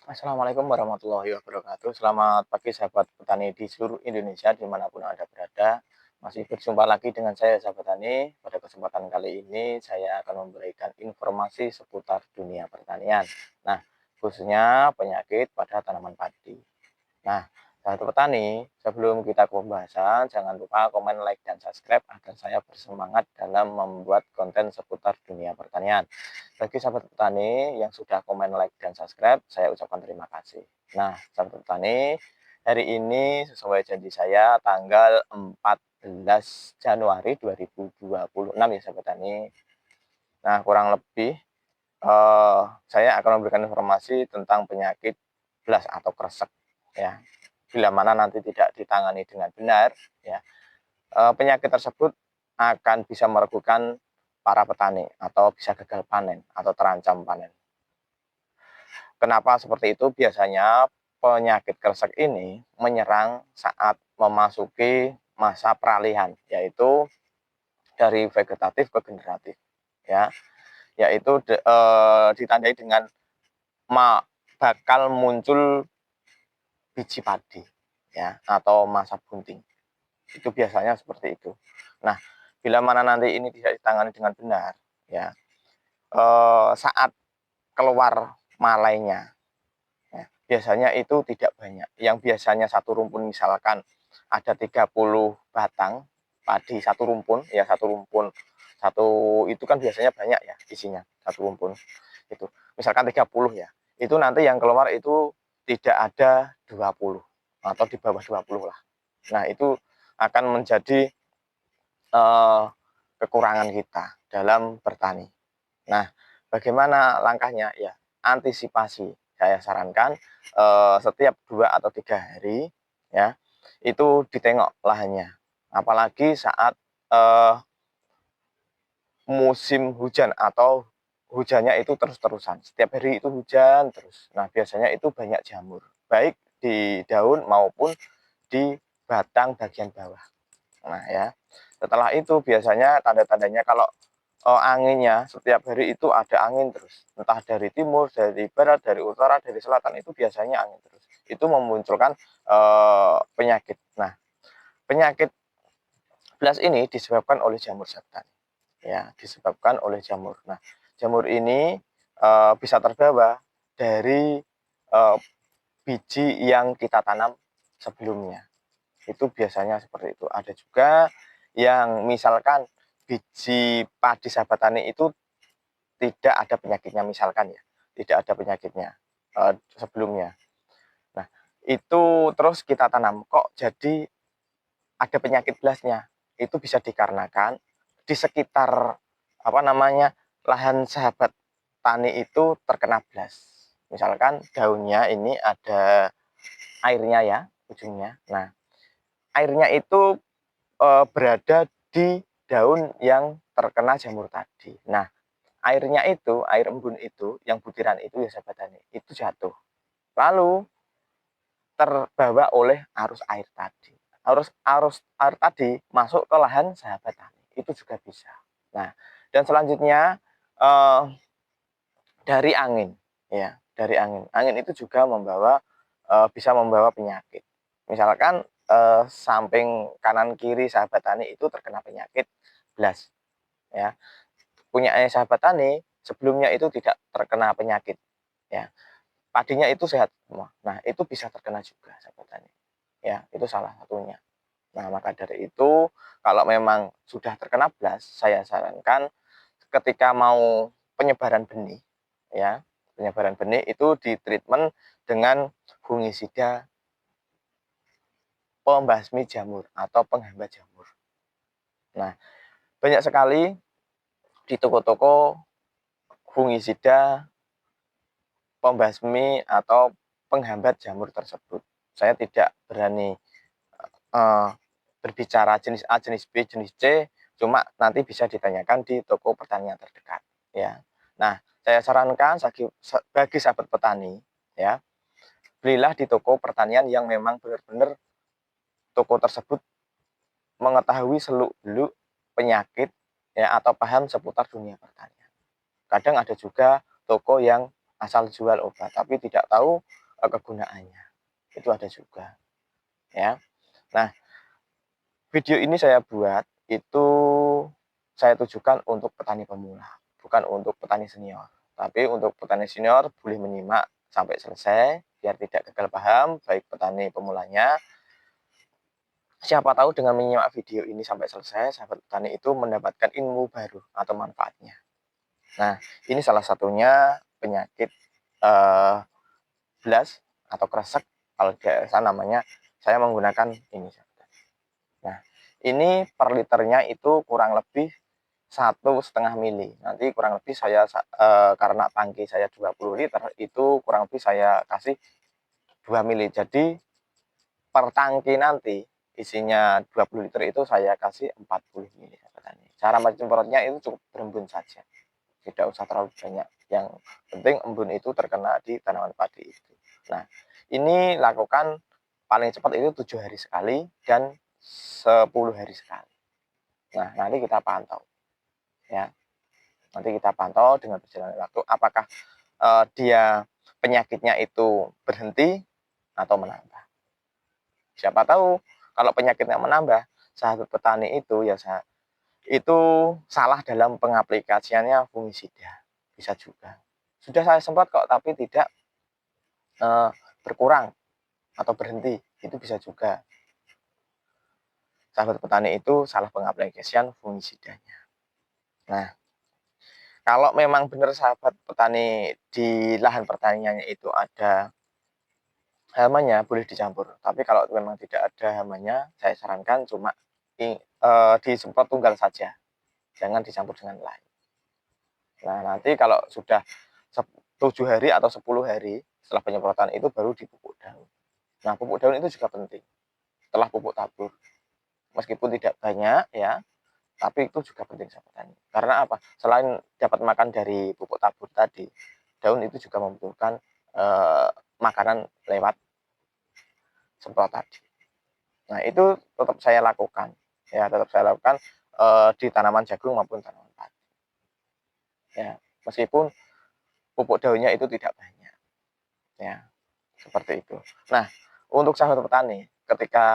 Assalamualaikum warahmatullahi wabarakatuh. Selamat pagi sahabat petani di seluruh Indonesia dimanapun Anda berada. Masih berjumpa lagi dengan saya sahabat tani. Pada kesempatan kali ini saya akan memberikan informasi seputar dunia pertanian. Nah, khususnya penyakit pada tanaman padi. Nah, sahabat petani, sebelum kita ke pembahasan, jangan lupa komen, like, dan subscribe agar saya bersemangat dalam membuat konten seputar dunia pertanian. Bagi sahabat petani yang sudah komen, like, dan subscribe, saya ucapkan terima kasih. Nah, sahabat petani, hari ini sesuai janji saya tanggal 14 Januari 2026 ya sahabat petani. Nah, kurang lebih saya akan memberikan informasi tentang penyakit blas atau kresek ya. Bila mana nanti tidak ditangani dengan benar ya, penyakit tersebut akan bisa merugikan para petani atau bisa gagal panen atau terancam panen. Kenapa seperti itu? Biasanya penyakit kresek ini menyerang saat memasuki masa peralihan, yaitu dari vegetatif ke generatif ya, yaitu ditandai dengan bakal muncul biji padi ya atau masa bunting. Itu biasanya seperti itu. Nah, bila mana nanti ini tidak ditangani dengan benar ya, saat keluar malainya ya, biasanya itu tidak banyak. Yang biasanya satu rumpun misalkan ada 30 batang padi satu rumpun ya, satu rumpun satu itu kan biasanya banyak ya isinya satu rumpun itu. Misalkan 30 ya. Itu nanti yang keluar itu tidak ada 20 atau di bawah 20 lah. Nah, itu akan menjadi kekurangan kita dalam bertani. Nah, bagaimana langkahnya? Ya, antisipasi. Saya sarankan setiap 2 atau 3 hari ya, itu ditengok lahannya. Apalagi saat musim hujan atau hujannya itu terus-terusan. Setiap hari itu hujan terus. Nah, biasanya itu banyak jamur, baik di daun maupun di batang bagian bawah. Nah, ya. Setelah itu biasanya tanda-tandanya kalau anginnya setiap hari itu ada angin terus. Entah dari timur, dari barat, dari utara, dari selatan itu biasanya angin terus. Itu memunculkan penyakit. Nah, penyakit blas ini disebabkan oleh jamur setan. Ya, disebabkan oleh jamur. Nah, jamur ini bisa terbawa dari biji yang kita tanam sebelumnya. Itu biasanya seperti itu. Ada juga yang misalkan biji padi sahabat tani itu tidak ada penyakitnya misalkan ya, tidak ada penyakitnya sebelumnya. Nah, itu terus kita tanam kok jadi ada penyakit blasnya. Itu bisa dikarenakan di sekitar apa namanya lahan sahabat tani itu terkena blas. Misalkan daunnya ini ada airnya ya ujungnya. Nah, airnya itu berada di daun yang terkena jamur tadi. Nah, airnya itu, air embun itu, yang butiran itu ya sahabat tani, itu jatuh. Lalu terbawa oleh arus air tadi. Arus arus air tadi masuk ke lahan sahabat tani, itu juga bisa. Nah, dan selanjutnya eh, dari angin, ya, dari angin. Angin itu juga bisa membawa penyakit. Misalkan samping kanan kiri sahabat tani itu terkena penyakit blas, ya. Punya sahabat tani sebelumnya itu tidak terkena penyakit, ya. Padinya itu sehat semua. Nah, itu bisa terkena juga sahabat tani. Ya, itu salah satunya. Nah, maka dari itu kalau memang sudah terkena blas, saya sarankan ketika mau penyebaran benih ya, penyebaran benih itu ditreatment dengan fungisida pembasmi jamur atau penghambat jamur. Nah, banyak sekali di toko-toko fungisida pembasmi atau penghambat jamur tersebut. Saya tidak berani uh, berbicara jenis A, jenis B, jenis C, cuma nanti bisa ditanyakan di toko pertanian terdekat. Ya, nah saya sarankan bagi sahabat petani, ya belilah di toko pertanian yang memang benar-benar toko tersebut mengetahui seluk-beluk penyakit ya atau paham seputar dunia pertanian. Kadang ada juga toko yang asal jual obat tapi tidak tahu kegunaannya. Itu ada juga, ya. Nah, video ini saya buat itu saya tujukan untuk petani pemula, bukan untuk petani senior. Tapi untuk petani senior boleh menyimak sampai selesai biar tidak gagal paham, baik petani pemulanya. Siapa tahu dengan menyimak video ini sampai selesai, sahabat petani itu mendapatkan ilmu baru atau manfaatnya. Nah, ini salah satunya penyakit blas atau kresek, kalau biasa namanya. Saya menggunakan ini. Nah, ini per liternya itu kurang lebih 1,5 mili. Nanti kurang lebih saya karena tangki saya 20 liter, itu kurang lebih saya kasih 2 mili. Jadi per tangki nanti isinya 20 liter itu saya kasih 40 mili. Cara menyemprotnya itu cukup berembun saja, tidak usah terlalu banyak. Yang penting embun itu terkena di tanaman padi itu. Nah, ini lakukan paling cepat itu 7 hari sekali dan 10 hari sekali. Nah, nanti kita pantau, ya. Nanti kita pantau dengan berjalannya waktu apakah dia penyakitnya itu berhenti atau menambah. Siapa tahu kalau penyakitnya menambah, sahabat petani itu ya itu salah dalam pengaplikasiannya fungisida. Bisa juga. Sudah saya semprot kok tapi tidak berkurang atau berhenti, itu bisa juga. Sahabat petani itu salah pengaplikasian fungisidanya. Nah, kalau memang benar sahabat petani di lahan pertaniannya itu ada hama-nya, boleh dicampur. Tapi kalau memang tidak ada hama-nya, saya sarankan cuma disemprot tunggal saja. Jangan dicampur dengan lain. Nah, nanti kalau sudah 7 hari atau 10 hari setelah penyemprotan itu baru dipupuk daun. Nah, pupuk daun itu juga penting. Setelah pupuk tabur. Meskipun tidak banyak ya, tapi itu juga penting sahabat petani. Karena apa? Selain dapat makan dari pupuk tabur tadi, daun itu juga membutuhkan makanan lewat semprot tadi. Nah, itu tetap saya lakukan. Ya, tetap saya lakukan di tanaman jagung maupun tanaman padi. Ya, meskipun pupuk daunnya itu tidak banyak. Ya, seperti itu. Nah, untuk sahabat petani, ketika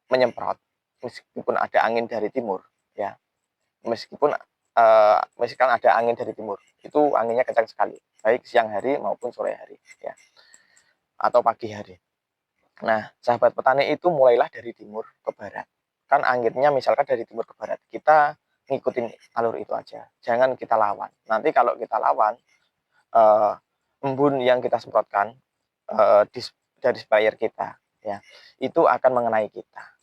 menyemprot, meskipun ada angin dari timur, ya, meskipun ada angin dari timur, itu anginnya kencang sekali, baik siang hari maupun sore hari, ya, atau pagi hari. Nah, sahabat petani itu mulailah dari timur ke barat. Kan anginnya misalkan dari timur ke barat, kita ngikutin alur itu aja, jangan kita lawan. Nanti kalau kita lawan, embun yang kita semprotkan dari sprayer kita, ya, itu akan mengenai kita.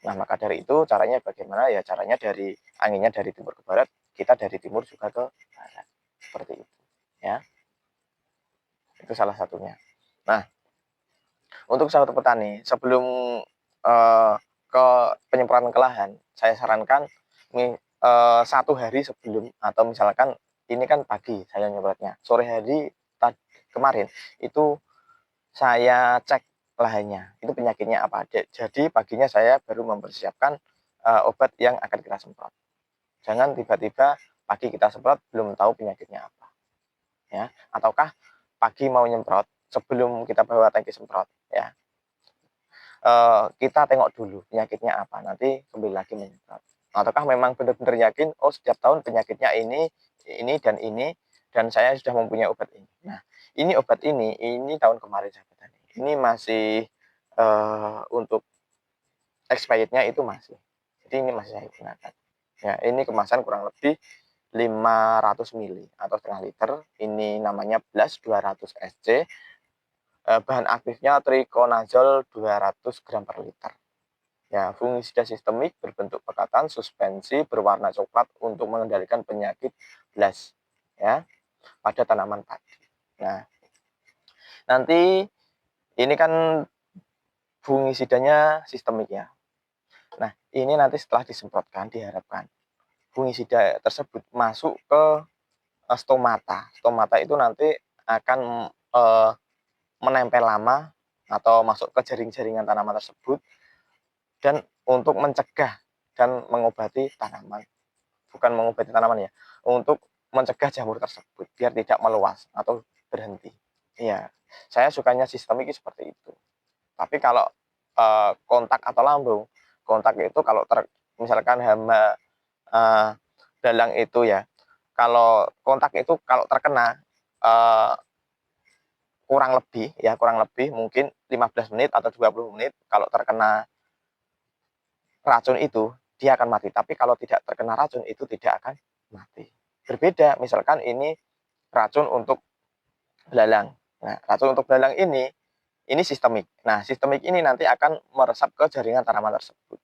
Nah, maka dari itu caranya bagaimana? Ya, caranya dari anginnya dari timur ke barat, kita dari timur juga ke barat. Seperti itu, ya. Itu salah satunya. Nah, untuk sahabat petani, sebelum ke penyemprotan ke lahan, saya sarankan 1 hari sebelum, atau misalkan ini kan pagi saya nyemprotnya, sore hari kemarin itu saya cek lahannya, itu penyakitnya apa. Jadi paginya saya baru mempersiapkan obat yang akan kita semprot. Jangan tiba-tiba pagi kita semprot belum tahu penyakitnya apa, ya. Ataukah pagi mau nyemprot sebelum kita bawa tangki semprot, ya. Kita tengok dulu penyakitnya apa, nanti kembali lagi menyemprot. Ataukah memang benar-benar yakin, oh setiap tahun penyakitnya ini dan saya sudah mempunyai obat ini. Nah, ini obat ini tahun kemarin saya petani. Ini masih untuk expirednya itu masih. Jadi ini masih saya gunakan. Ya, ini kemasan kurang lebih 500 mili atau setengah liter. Ini namanya Blas 200 SC. Bahan aktifnya trikonazol 200 gram per liter. Ya, fungisida sistemik berbentuk pekatan suspensi berwarna coklat untuk mengendalikan penyakit blas, ya, pada tanaman padi. Nah, nanti ini kan fungisidanya sistemik ya. Nah, ini nanti setelah disemprotkan diharapkan fungisida tersebut masuk ke stomata. Stomata itu nanti akan menempel lama atau masuk ke jaring-jaringan tanaman tersebut, dan untuk mencegah dan mengobati tanaman, bukan mengobati tanaman ya, untuk mencegah jamur tersebut biar tidak meluas atau berhenti. Iya, saya sukanya sistemik seperti itu. Tapi kalau kontak atau lambung, kontak itu kalau misalkan hama dalang itu ya, kalau kontak itu kalau terkena kurang lebih mungkin 15 menit atau 20 menit kalau terkena racun itu dia akan mati. Tapi kalau tidak terkena racun itu tidak akan mati. Berbeda, misalkan ini racun untuk belalang. Nah, racun untuk belalang ini sistemik. Nah, sistemik ini nanti akan meresap ke jaringan tanaman tersebut.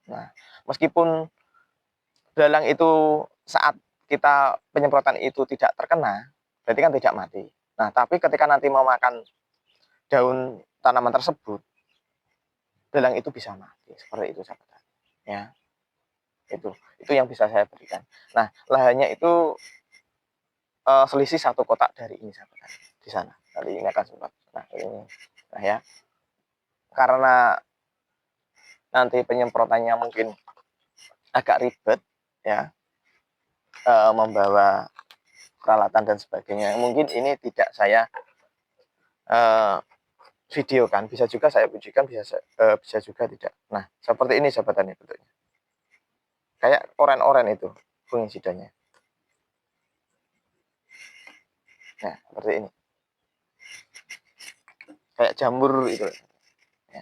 Nah, meskipun belalang itu saat kita penyemprotan itu tidak terkena, berarti kan tidak mati. Nah, tapi ketika nanti mau makan daun tanaman tersebut, belalang itu bisa mati. Seperti itu, sahabat. Ya, itu yang bisa saya berikan. Nah, lahannya itu selisih 1 kotak dari ini, sahabat. Di sana. Dari ini akan sempat. Nah, ini. Nah, ya. Karena nanti penyemprotannya mungkin agak ribet, ya, membawa peralatan dan sebagainya. Mungkin ini tidak saya video kan, bisa juga saya videokan, bisa juga tidak. Nah, seperti ini sahabat tani bentuknya. Kayak oren-oren itu fungisidanya. Nah, seperti ini. Kayak jamur itu. Ya.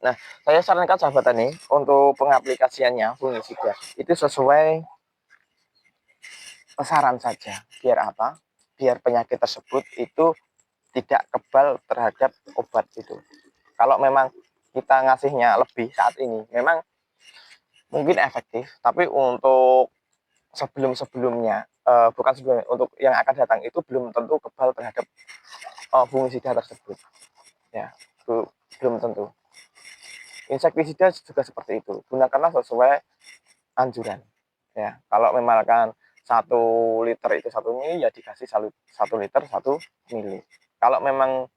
Nah, saya sarankan sahabat tani untuk pengaplikasiannya fungisida itu sesuai saran saja. Biar apa? Biar penyakit tersebut itu tidak kebal terhadap obat itu. Kalau memang kita ngasihnya lebih saat ini, memang mungkin efektif, tapi untuk sebelum-sebelumnya, bukan sebelumnya, untuk yang akan datang itu belum tentu kebal terhadap fungisida tersebut. Ya, itu belum tentu. Insektisida juga seperti itu. Gunakanlah sesuai anjuran. Ya, kalau memang 1 liter itu 1 mili, ya dikasih 1 liter 1 mili. Kalau memang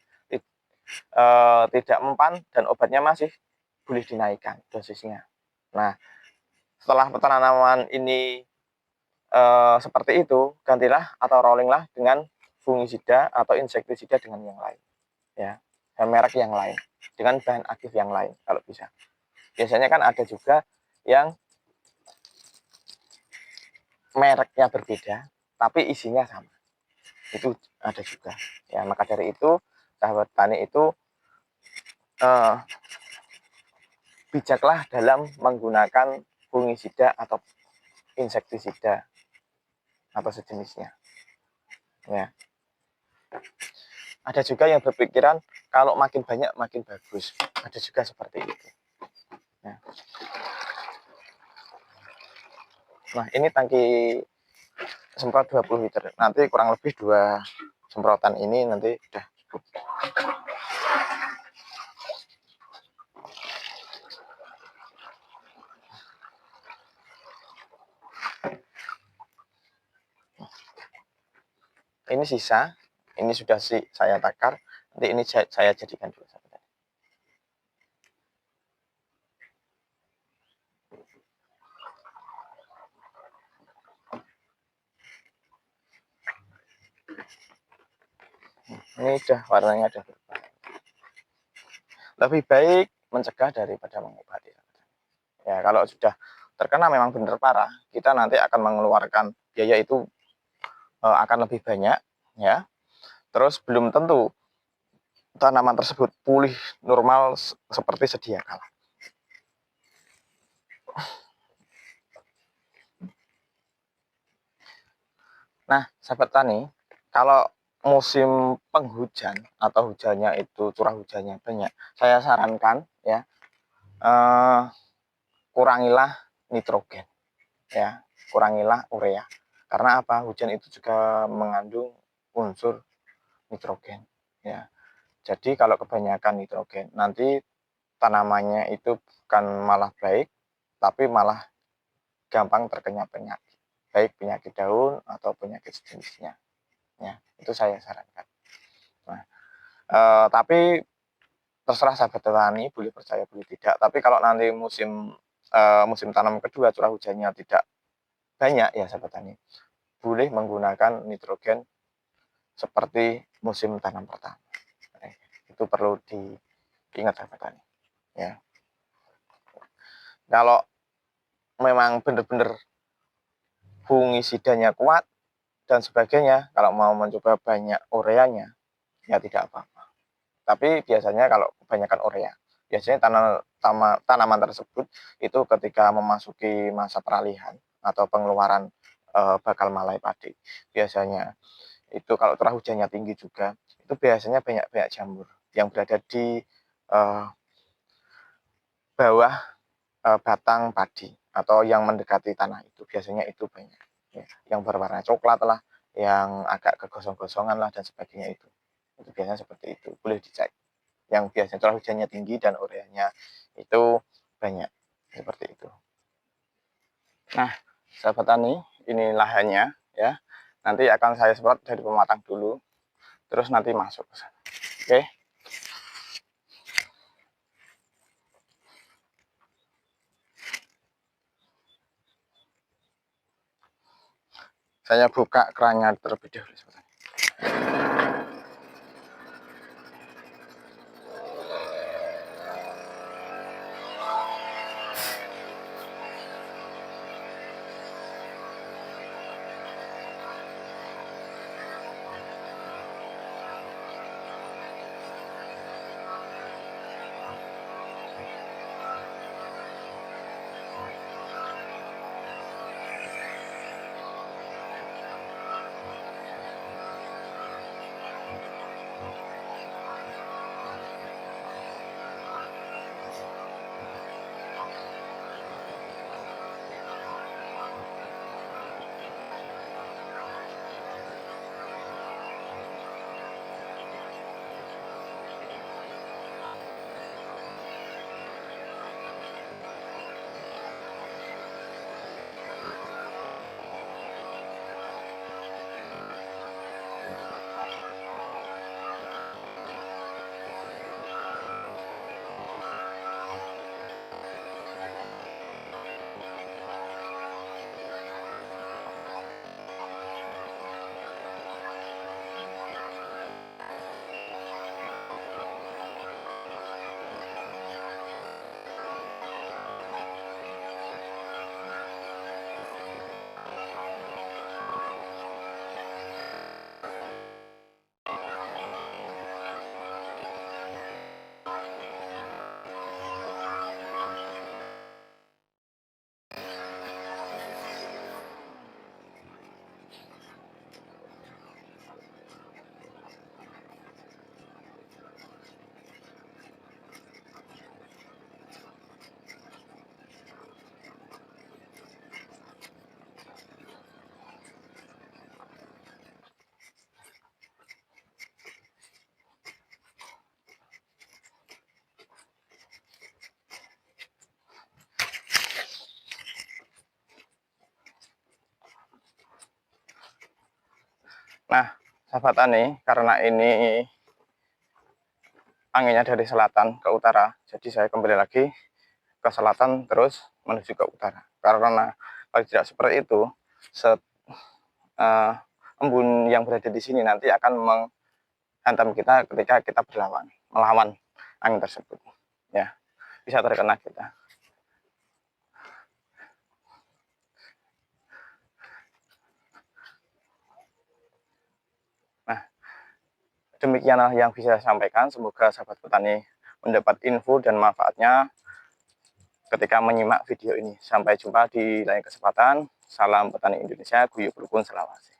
tidak mempan dan obatnya masih, boleh dinaikkan dosisnya. Nah, setelah penanaman ini seperti itu, gantilah atau rollinglah dengan fungisida atau insektisida dengan yang lain, ya, merek yang lain, dengan bahan aktif yang lain kalau bisa. Biasanya kan ada juga yang mereknya berbeda, tapi isinya sama. Itu ada juga. Ya, maka dari itu, sahabat tani itu bijaklah dalam menggunakan fungisida atau insektisida atau sejenisnya. Ya. Ada juga yang berpikiran kalau makin banyak makin bagus. Ada juga seperti itu. Ya. Nah, ini tangki semprot 20 liter. Nanti kurang lebih 2 semprotan ini nanti sudah cukup. Ini sisa, ini sudah saya takar. Nanti ini saya jadikan dulu. Ini sudah warnanya sudah berubah. Lebih baik mencegah daripada mengobati. Ya, kalau sudah terkena memang benar parah, kita nanti akan mengeluarkan biaya itu akan lebih banyak, ya. Terus belum tentu tanaman tersebut pulih normal seperti sedia kala. Nah, sahabat tani, kalau musim penghujan atau hujannya itu curah hujannya banyak, saya sarankan ya kurangilah nitrogen, ya, kurangilah urea. Karena apa? Hujan itu juga mengandung unsur nitrogen, ya. Jadi kalau kebanyakan nitrogen, nanti tanamannya itu bukan malah baik, tapi malah gampang terkena penyakit, baik penyakit daun atau penyakit sejenisnya. Ya, itu saya sarankan. Nah, tapi terserah sahabat petani, boleh percaya boleh tidak. Tapi kalau nanti musim tanam kedua curah hujannya tidak banyak ya sahabat tani, boleh menggunakan nitrogen seperti musim tanam pertama. Itu perlu diingat sahabat tani ya. Kalau memang benar-benar fungisidanya kuat dan sebagainya, kalau mau mencoba banyak ureanya ya tidak apa-apa. Tapi biasanya kalau kebanyakan urea, biasanya tanaman tersebut itu ketika memasuki masa peralihan atau pengeluaran bakal malai padi, biasanya itu kalau curah hujannya tinggi juga, itu biasanya banyak jamur yang berada di bawah batang padi atau yang mendekati tanah, itu biasanya itu banyak ya, yang berwarna coklat lah, yang agak kegosong-gosongan lah dan sebagainya, itu biasanya seperti itu, boleh dicek yang biasanya curah hujannya tinggi dan ureanya itu banyak, seperti itu. Nah sahabat tani, ini lahannya ya, nanti akan saya semprot dari pematang dulu, terus nanti masuk ke sana. Oke. Saya buka kerannya terlebih dahulu. Nah sahabat tani, karena ini anginnya dari selatan ke utara, jadi saya kembali lagi ke selatan terus menuju ke utara, karena kalau tidak seperti itu, embun yang berada di sini nanti akan menghantam kita ketika kita melawan angin tersebut ya, bisa terkena kita. Nah demikianlah yang bisa saya sampaikan, semoga sahabat petani mendapat info dan manfaatnya ketika menyimak video ini. Sampai jumpa di lain kesempatan. Salam petani Indonesia, guyub rukun selawase.